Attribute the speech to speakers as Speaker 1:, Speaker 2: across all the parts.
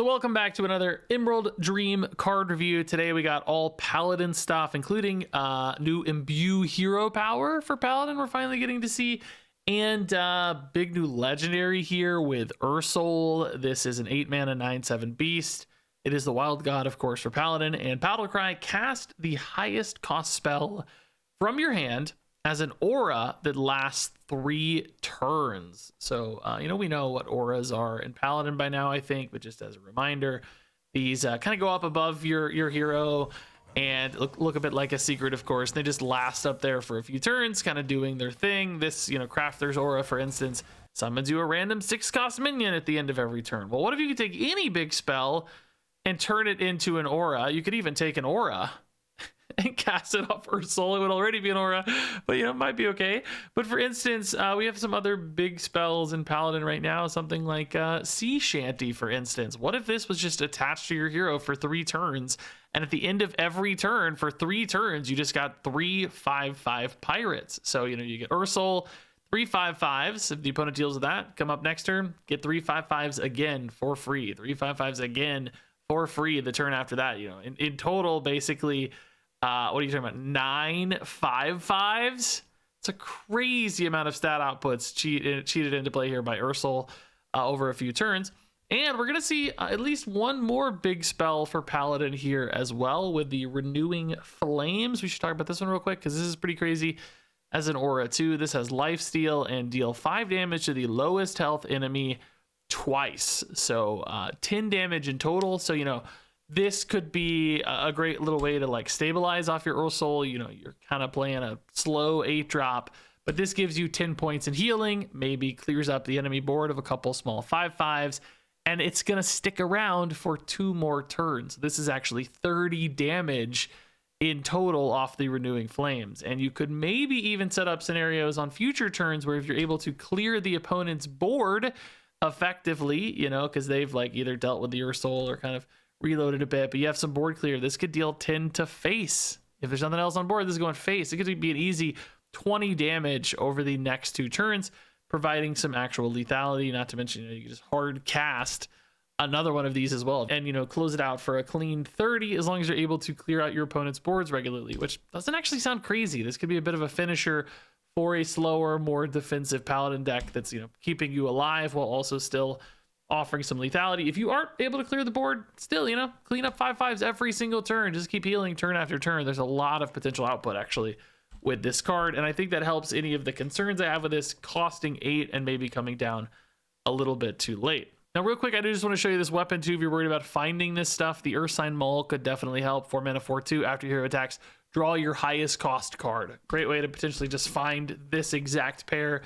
Speaker 1: So welcome back to another Emerald Dream card review. Today we got all Paladin stuff, including new Imbue hero power for Paladin we're finally getting to see, and big new legendary here with Ursol. This is an 8-mana 9/7 beast. It is the wild god, of course, for Paladin, and Battle Cry: cast the highest cost spell from your hand as an aura that lasts 3 turns. So, we know what auras are in Paladin by now, I think, but just as a reminder, these kind of go up above your hero and look a bit like a secret, of course. They just last up there for a few turns, kind of doing their thing. This, Crafter's Aura, for instance, summons you a random 6-cost minion at the end of every turn. Well, what if you could take any big spell and turn it into an aura? You could even take an aura and cast it off Ursol. It would already be an aura, but it might be okay. But for instance, we have some other big spells in Paladin right now, something like Sea Shanty, for instance. What if this was just attached to your hero for 3 turns, and at the end of every turn for 3 turns, you just got 3 5/5 pirates? So, you get Ursol, 3 5/5s. If the opponent deals with that, come up next turn, get 3 5/5s again for free, 3 5/5s again for free the turn after that. In total, basically, what are you talking about? 9 5/5s. It's a crazy amount of stat outputs cheated into play here by Ursol over a few turns. And we're going to see at least one more big spell for Paladin here as well with the Renewing Flames. We should talk about this one real quick because this is pretty crazy as an aura too. This has lifesteal and deal 5 damage to the lowest health enemy twice. So 10 damage in total. So, this could be a great little way to stabilize off your Ursol. You're kind of playing a slow 8-drop, but this gives you 10 points in healing, maybe clears up the enemy board of a couple small 5/5s, and it's going to stick around for 2 more turns. This is actually 30 damage in total off the Renewing Flames. And you could maybe even set up scenarios on future turns where if you're able to clear the opponent's board effectively, because they've either dealt with the Ursol or kind of reloaded a bit, but you have some board clear, this could deal 10 to face. If there's nothing else on board, this is going face. It could be an easy 20 damage over the next 2 turns, providing some actual lethality. Not to mention, you can just hard cast another one of these as well, and close it out for a clean 30 as long as you're able to clear out your opponent's boards regularly, which doesn't actually sound crazy. This could be a bit of a finisher for a slower, more defensive Paladin deck that's keeping you alive while also still offering some lethality. If you aren't able to clear the board, still, clean up 5/5s every single turn. Just keep healing turn after turn. There's a lot of potential output actually with this card, and I think that helps any of the concerns I have with this costing 8 and maybe coming down a little bit too late. Now, real quick, I do just want to show you this weapon too. If you're worried about finding this stuff, the Ursine Maul could definitely help. 4 mana 4/2. After your hero attacks, draw your highest cost card. Great way to potentially just find this exact pair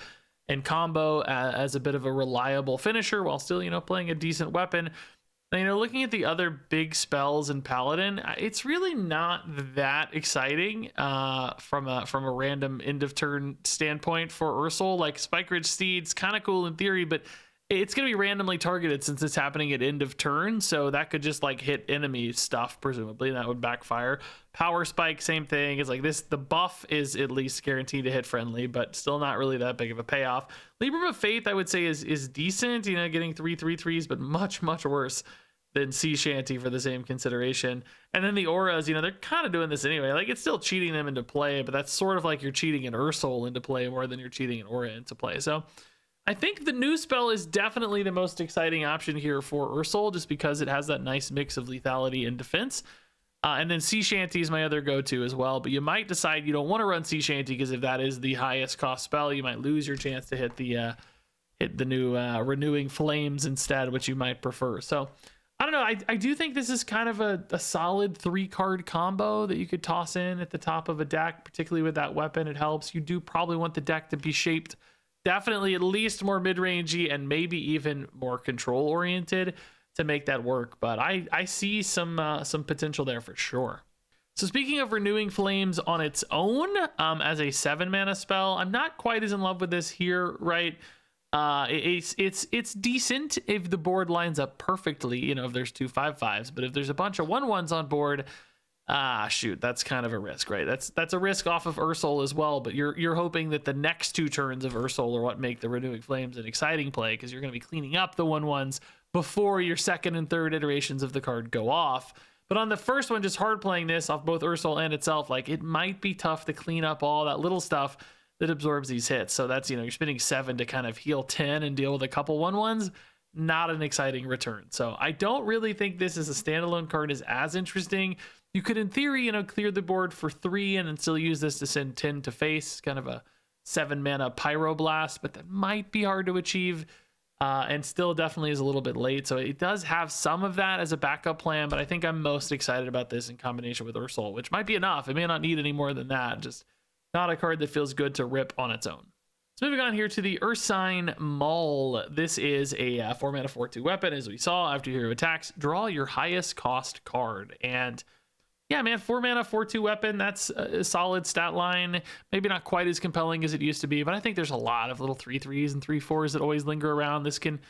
Speaker 1: and combo as a bit of a reliable finisher while still, playing a decent weapon. And, looking at the other big spells in Paladin, it's really not that exciting from a random end of turn standpoint for Ursol. Spike Ridge Steed's kind of cool in theory, but it's going to be randomly targeted since it's happening at end of turn, so that could just hit enemy stuff presumably, and that would backfire. Power Spike, same thing. It's this, the buff is at least guaranteed to hit friendly, but still not really that big of a payoff. Libram of Faith, I would say, is decent, getting 3 3/3s, but much worse than Sea Shanty for the same consideration. And then the auras, they're kind of doing this anyway. It's still cheating them into play, but that's sort of you're cheating an Ursol into play more than you're cheating an aura into play. So I think the new spell is definitely the most exciting option here for Ursol, just because it has that nice mix of lethality and defense. And then Sea Shanty is my other go-to as well, but you might decide you don't want to run Sea Shanty because if that is the highest cost spell, you might lose your chance to hit the new Renewing Flames instead, which you might prefer. So I don't know. I do think this is kind of a solid 3-card combo that you could toss in at the top of a deck, particularly with that weapon. It helps. You do probably want the deck to be shaped definitely at least more mid-rangey and maybe even more control oriented to make that work, but I see some potential there for sure. So speaking of Renewing Flames on its own as a 7-mana spell, I'm not quite as in love with this here, right? It's decent if the board lines up perfectly, if there's 2 5/5s, but if there's a bunch of 1/1s on board, shoot, that's kind of a risk, right? That's a risk off of Ursol as well, but you're hoping that the next 2 turns of Ursol are what make the Renewing Flames an exciting play, because you're going to be cleaning up the 1/1s before your second and third iterations of the card go off. But on the first one, just hard playing this off both Ursol and itself, like it might be tough to clean up all that little stuff that absorbs these hits. So that's, you're spending 7 to kind of heal 10 and deal with a couple 1/1s. Not an exciting return. So I don't really think this is a standalone card is as interesting. You could, in theory, clear the board for 3 and then still use this to send 10 to face, kind of a 7 mana Pyroblast, but that might be hard to achieve. And still definitely is a little bit late. So it does have some of that as a backup plan, but I think I'm most excited about this in combination with Ursol, which might be enough. It may not need any more than that. Just not a card that feels good to rip on its own. So moving on here to the Ursine Maul. This is a 4 mana 4/2 weapon. As we saw, after hero attacks, draw your highest cost card. And yeah, man, 4 mana 4/2 weapon, that's a solid stat line. Maybe not quite as compelling as it used to be, but I think there's a lot of little 3/3s and 3/4s that always linger around. This can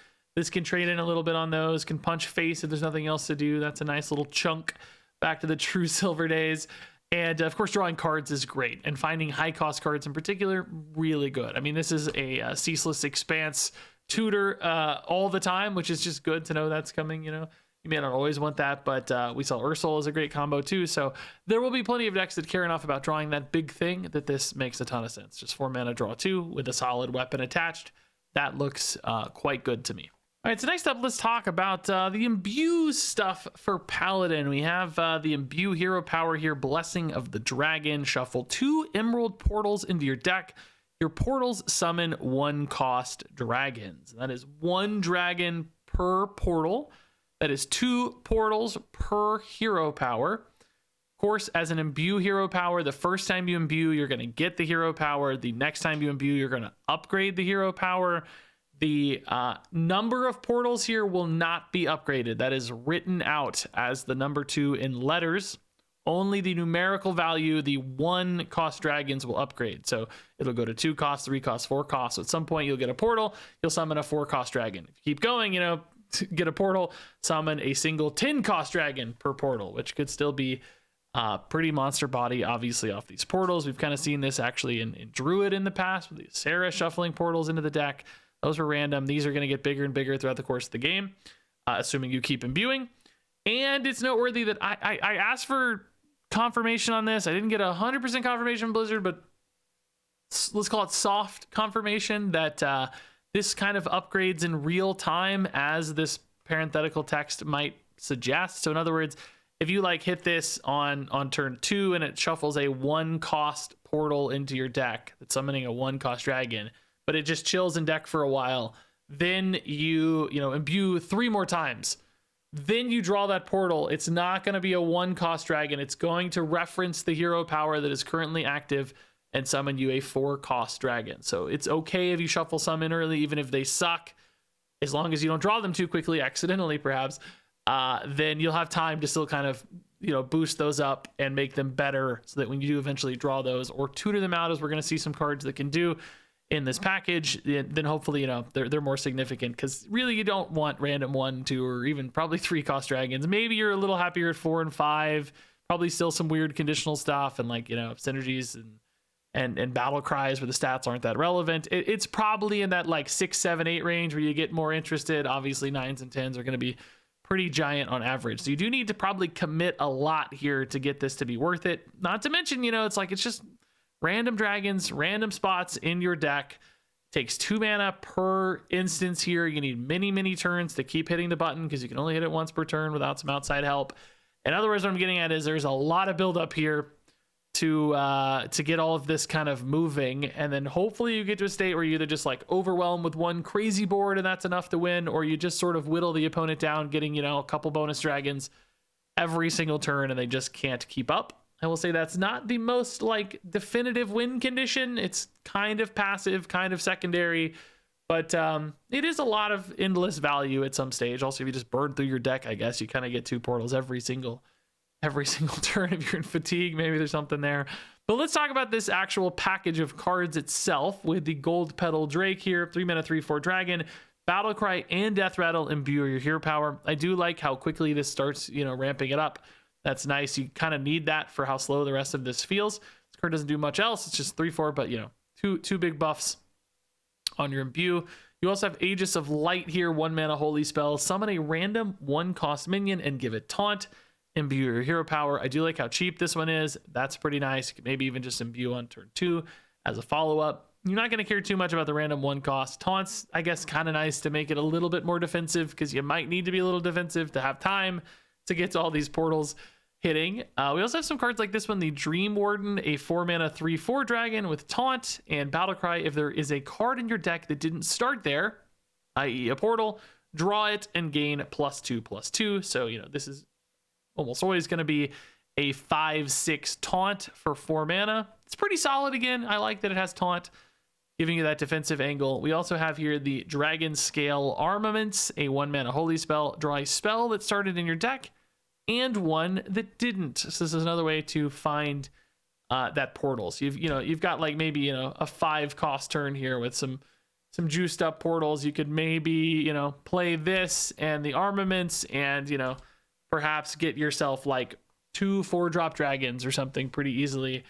Speaker 1: trade in a little bit on those, can punch face if there's nothing else to do. That's a nice little chunk back to the true silver days. And of course, drawing cards is great, and finding high cost cards in particular, really good. I mean, this is a ceaseless expanse tutor all the time, which is just good to know that's coming. You may not always want that, but we saw Ursol as a great combo too. So there will be plenty of decks that care enough about drawing that big thing that this makes a ton of sense. Just 4 mana, draw 2 with a solid weapon attached. That looks quite good to me. All right, so next up, let's talk about the Imbue stuff for Paladin. We have the Imbue hero power here, Blessing of the Dragon. Shuffle 2 Emerald portals into your deck. Your portals summon 1-cost dragons. That is 1 dragon per portal. That is 2 portals per hero power. Of course, as an Imbue hero power, the first time you imbue, you're going to get the hero power. The next time you imbue, you're going to upgrade the hero power. The number of portals here will not be upgraded. That is written out as the number 2 in letters. Only the numerical value, the 1-cost dragons, will upgrade. So it'll go to 2 costs, 3 costs, 4 costs. So at some point, you'll get a portal. You'll summon a 4-cost dragon. If you keep going, get a portal, summon a single 10-cost dragon per portal, which could still be pretty monster body, obviously, off these portals. We've kind of seen this actually in Druid in the past with the Sarah shuffling portals into the deck. Those were random. These are going to get bigger and bigger throughout the course of the game, assuming you keep imbuing. And it's noteworthy that I asked for confirmation on this. I didn't get 100% confirmation from Blizzard, but let's call it soft confirmation that this kind of upgrades in real time as this parenthetical text might suggest. So in other words, if you hit this on turn 2 and it shuffles a 1-cost portal into your deck that's summoning a 1-cost dragon, but it just chills in deck for a while, then you imbue 3 more times. Then you draw that portal. It's not going to be a 1-cost dragon. It's going to reference the hero power that is currently active and summon you a 4-cost dragon. So it's okay if you shuffle some in early, even if they suck, as long as you don't draw them too quickly, accidentally perhaps, then you'll have time to still kind of boost those up and make them better so that when you do eventually draw those or tutor them out, as we're going to see some cards that can do in this package, then hopefully they're more significant, because really you don't want random 1, 2, or even probably 3-cost dragons. Maybe you're a little happier at 4 and 5, probably still some weird conditional stuff and synergies and battle cries where the stats aren't that relevant. It's probably in that 6, 7, 8 range where you get more interested. Obviously 9s and 10s are going to be pretty giant on average, so you do need to probably commit a lot here to get this to be worth it. Not to mention, it's just random dragons, random spots in your deck. Takes 2 mana per instance here. You need many turns to keep hitting the button, because you can only hit it once per turn without some outside help. In other words, what I'm getting at is there's a lot of build up here to get all of this kind of moving, and then hopefully you get to a state where you either just overwhelm with one crazy board and that's enough to win, or you just sort of whittle the opponent down, getting a couple bonus dragons every single turn and they just can't keep up. I will say that's not the most definitive win condition. It's kind of passive, kind of secondary, but it is a lot of endless value at some stage. Also, if you just burn through your deck, I guess you kind of get 2 portals every single turn. If you're in fatigue, maybe there's something there. But let's talk about this actual package of cards itself with the Gold Petal Drake here, 3 mana 3/4 dragon, Battle Cry and Death Rattle imbue your hero power. I do like how quickly this starts, ramping it up. That's nice. You kind of need that for how slow the rest of this feels. This card doesn't do much else. It's just 3/4, but two big buffs on your imbue. You You also have Aegis of Light here, 1 mana holy spell. Summon a random 1-cost minion and give it taunt. Imbue your hero power. I do like how cheap this one is. That's pretty nice. You could maybe even just imbue on turn 2 as a follow-up. You're not going to care too much about the random 1-cost. Taunts, I guess, kind of nice to make it a little bit more defensive, because you might need to be a little defensive to have time to get to all these portals hitting. We also have some cards like this one, the Dreamwarden, a 4-mana 3/4 dragon with taunt and battlecry. If there is a card in your deck that didn't start there, i.e. a portal, draw it and gain +2/+2. So, you know, this is almost always going to be a 5/6 taunt for 4 mana. It's pretty solid again. I like that it has taunt, giving you that defensive angle. We also have here the Dragon Scale Armaments, a 1 mana holy spell. Draw a spell that started in your deck and one that didn't. So this is another way to find that portal. So you've got like maybe a 5-cost turn here with some juiced up portals. You could maybe play this and the armaments and perhaps get yourself like 2 4-drop dragons or something pretty easily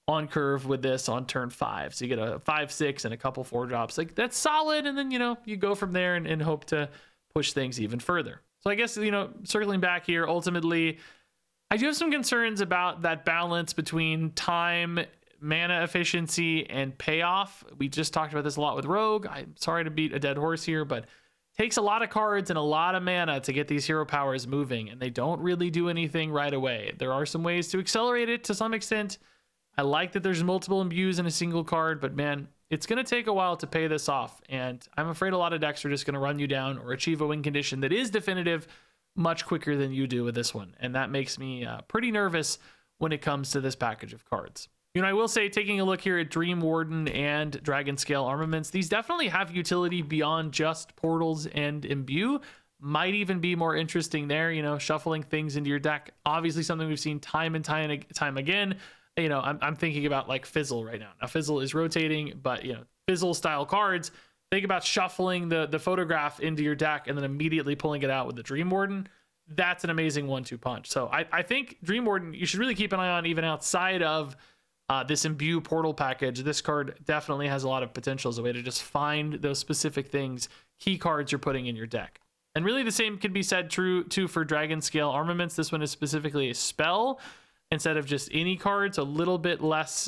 Speaker 1: on curve with this on turn 5. So you get a 5/6 and a couple 4-drops. Like, that's solid. And then you go from there and hope to push things even further. So I guess, circling back here, ultimately, I do have some concerns about that balance between time, mana efficiency, and payoff. We just talked about this a lot with Rogue. I'm sorry to beat a dead horse here, but it takes a lot of cards and a lot of mana to get these hero powers moving, and they don't really do anything right away. There are some ways to accelerate it to some extent. I like that there's multiple imbues in a single card, but man, it's going to take a while to pay this off, and I'm afraid a lot of decks are just going to run you down or achieve a win condition that is definitive much quicker than you do with this one, and that makes me pretty nervous when it comes to this package of cards. I will say, taking a look here at Dreamwarden and Dragon Scale Armaments, these definitely have utility beyond just portals and imbue. Might even be more interesting there, shuffling things into your deck. Obviously something we've seen time and time again. I'm thinking about like Fizzle right now. Now Fizzle is rotating, but Fizzle style cards, think about shuffling the photograph into your deck and then immediately pulling it out with the Dreamwarden. That's an amazing 1-2 punch. So I think Dreamwarden, you should really keep an eye on even outside of this imbue portal package. This card definitely has a lot of potential as a way to just find those specific things, key cards you're putting in your deck. And really the same can be said true too for Dragon Scale Armaments. This one is specifically a spell instead of just any cards, a little bit less,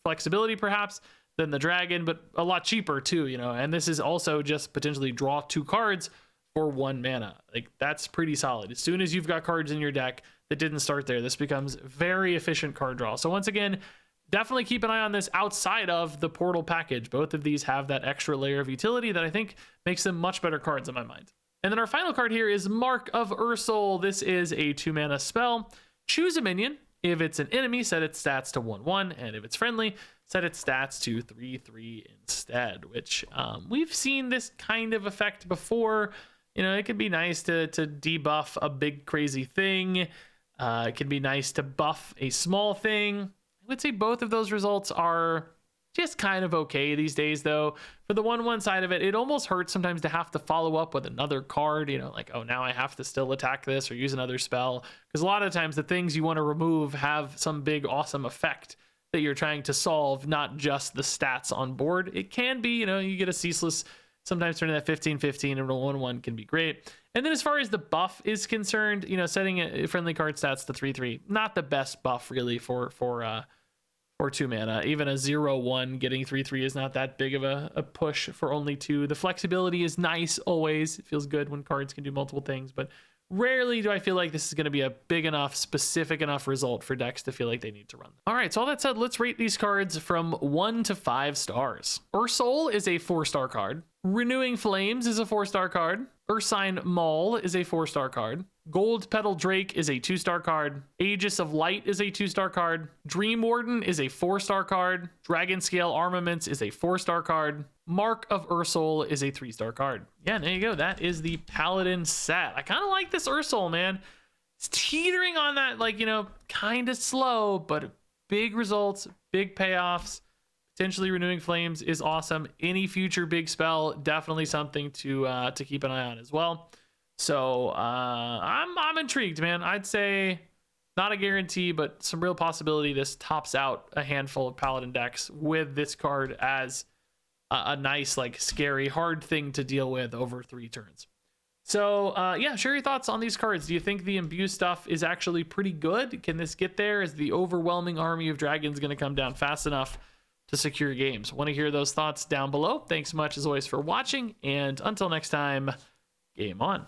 Speaker 1: flexibility perhaps than the dragon, but a lot cheaper too, and this is also just potentially draw 2 cards for 1 mana. Like, that's pretty solid. As soon as you've got cards in your deck that didn't start there, this becomes very efficient card draw. So once again, definitely keep an eye on this outside of the portal package. Both of these have that extra layer of utility that I think makes them much better cards in my mind. And then our final card here is Mark of Ursol. This is a 2-mana spell. Choose a minion. If it's an enemy, set its stats to 1/1, and if it's friendly, set its stats to 3/3 instead, which we've seen this kind of effect before. It could be nice to debuff a big crazy thing. It can be nice to buff a small thing. I would say both of those results are just kind of okay these days, though. For the 1/1 side of it, it almost hurts sometimes to have to follow up with another card, like, oh, now I have to still attack this or use another spell. Because a lot of times the things you want to remove have some big, awesome effect that you're trying to solve, not just the stats on board. It can be, you get a ceaseless, sometimes turning that 15/15 into a 1/1 can be great. And then as far as the buff is concerned, setting a friendly card stats to 3/3, not the best buff really for 2 mana. Even a 0/1 getting 3/3 is not that big of a push for only 2. The flexibility is nice always. It feels good when cards can do multiple things, but rarely do I feel like this is going to be a big enough, specific enough result for decks to feel like they need to run them. All right, so all that said, let's rate these cards from 1 to 5 stars. Ursol is a 4-star card. Renewing Flames is a 4-star card. Ursine Maul is a 4-star card. Gold Petal Drake is a 2-star card. Aegis of Light is a 2-star card. Dreamwarden is a 4-star card. Dragon Scale Armaments is a 4-star card. Mark of Ursol is a 3-star card. Yeah, there you go. That is the Paladin set. I kind of like this Ursol, man. It's teetering on that, kind of slow, but big results, big payoffs. Potentially Renewing Flames is awesome. Any future big spell, definitely something to keep an eye on as well. So I'm intrigued, man. I'd say not a guarantee, but some real possibility this tops out a handful of Paladin decks with this card as a nice, like, scary, hard thing to deal with over 3 turns. So yeah, share your thoughts on these cards. Do you think the Imbue stuff is actually pretty good? Can this get there? Is the overwhelming army of dragons going to come down fast enough to secure games? Want to hear those thoughts down below. Thanks so much as always for watching, and until next time, game on.